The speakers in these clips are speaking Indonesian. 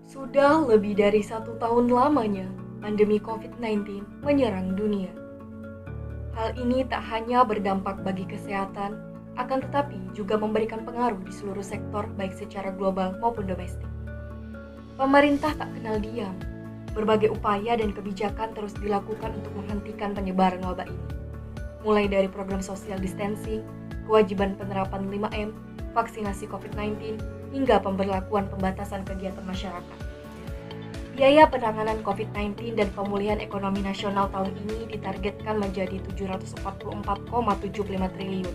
Sudah lebih dari 1 tahun lamanya, pandemi COVID-19 menyerang dunia. Hal ini tak hanya berdampak bagi kesehatan, akan tetapi juga memberikan pengaruh di seluruh sektor baik secara global maupun domestik. Pemerintah tak kenal diam. Berbagai upaya dan kebijakan terus dilakukan untuk menghentikan penyebaran wabah ini. Mulai dari program social distancing, kewajiban penerapan 5M, vaksinasi COVID-19, hingga pemberlakuan pembatasan kegiatan masyarakat. Biaya penanganan COVID-19 dan pemulihan ekonomi nasional tahun ini ditargetkan menjadi 744,75 triliun.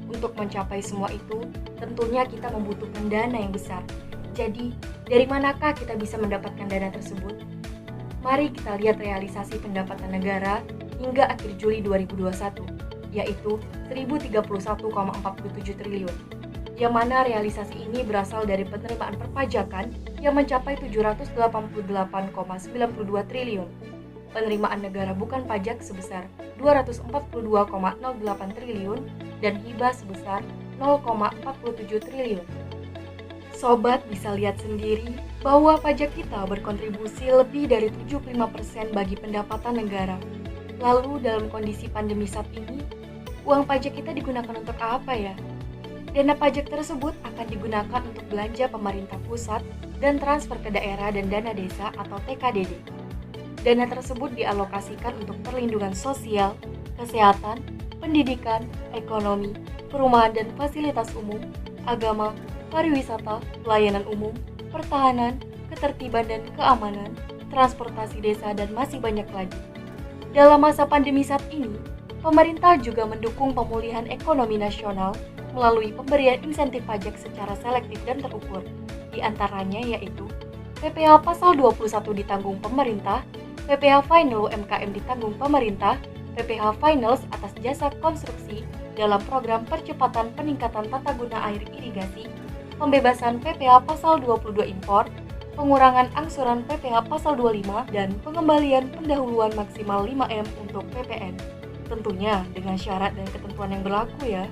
Untuk mencapai semua itu, tentunya kita membutuhkan dana yang besar. Jadi, dari manakah kita bisa mendapatkan dana tersebut? Mari kita lihat realisasi pendapatan negara hingga akhir Juli 2021, yaitu 1031,47 triliun. Yang mana realisasi ini berasal dari penerimaan perpajakan yang mencapai 788,92 triliun. Penerimaan negara bukan pajak sebesar 242,08 triliun dan hibah sebesar 0,47 triliun. Sobat bisa lihat sendiri bahwa pajak kita berkontribusi lebih dari 75% bagi pendapatan negara. Lalu dalam kondisi pandemi saat ini, uang pajak kita digunakan untuk apa ya? Dana pajak tersebut akan digunakan untuk belanja pemerintah pusat dan transfer ke daerah dan dana desa atau TKDD. Dana tersebut dialokasikan untuk perlindungan sosial, kesehatan, pendidikan, ekonomi, perumahan dan fasilitas umum, agama, pariwisata, pelayanan umum, pertahanan, ketertiban dan keamanan, transportasi desa dan masih banyak lagi. Dalam masa pandemi saat ini, pemerintah juga mendukung pemulihan ekonomi nasional melalui pemberian insentif pajak secara selektif dan terukur. Di antaranya yaitu PPh pasal 21 ditanggung pemerintah, PPh final UMKM ditanggung pemerintah, PPh finals atas jasa konstruksi dalam program percepatan peningkatan tata guna air irigasi, pembebasan PPh pasal 22 impor, pengurangan angsuran PPh pasal 25, dan pengembalian pendahuluan maksimal 5M untuk PPN. Tentunya dengan syarat dan ketentuan yang berlaku ya.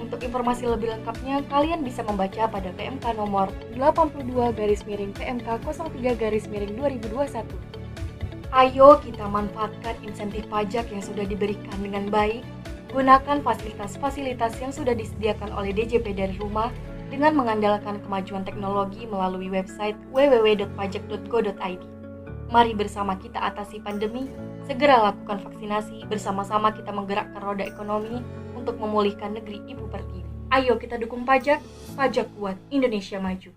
Untuk informasi lebih lengkapnya, kalian bisa membaca pada PMK nomor 82/PMK03/2021. Ayo kita manfaatkan insentif pajak yang sudah diberikan dengan baik, gunakan fasilitas-fasilitas yang sudah disediakan oleh DJP dari rumah dengan mengandalkan kemajuan teknologi melalui website www.pajak.go.id. Mari bersama kita atasi pandemi, segera lakukan vaksinasi, bersama-sama kita menggerakkan roda ekonomi untuk memulihkan negeri Ibu Pertiwi. Ayo kita dukung pajak, pajak kuat, Indonesia maju.